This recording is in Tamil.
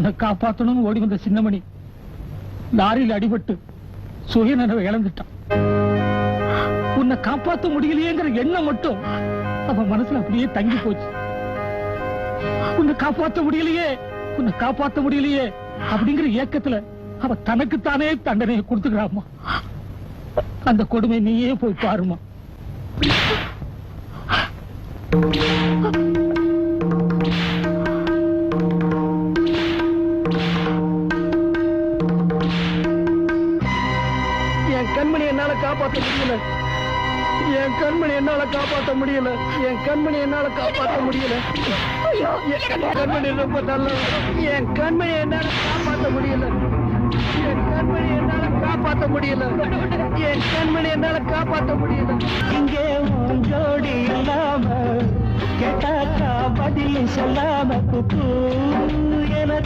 உன்னை காப்பாத்தணும்னு ஓடி வந்த சின்னமணி லாரியில் அடிபட்டு சுயநினைவை இழந்துட்டான். உன்னை காப்பாற்ற முடியலையேங்கிற எண்ணம் மட்டும் அவன் மனசுல அப்படியே தங்கி போச்சு. உன்னை காப்பாற்ற முடியலையே, உன்னை காப்பாற்ற முடியலையே அப்படிங்கிற ஏக்கத்துல அவ தனக்குத்தானே தண்டனையை கொடுத்துக்கிறாமா. அந்த கொடுமை நீயே போய் பாருமா. என் கண்மணி என்னால காப்பாற்ற முடியல, என் கண்மணி என்னால காப்பாற்ற முடியல, என் கண்மணி என்னால காப்பாற்ற முடியல. கண்மணி ரொம்ப நல்ல, என் கண்மணி என்னால காப்பாற்ற முடியல, என் கண்மணி என்னால காப்பாற்ற முடியல, என் கண்மணி என்னால காப்பாற்ற முடியல. இங்கே ஜோடி இல்லாம கேட்டாக்கா பதில் சொல்லாம எனக்கு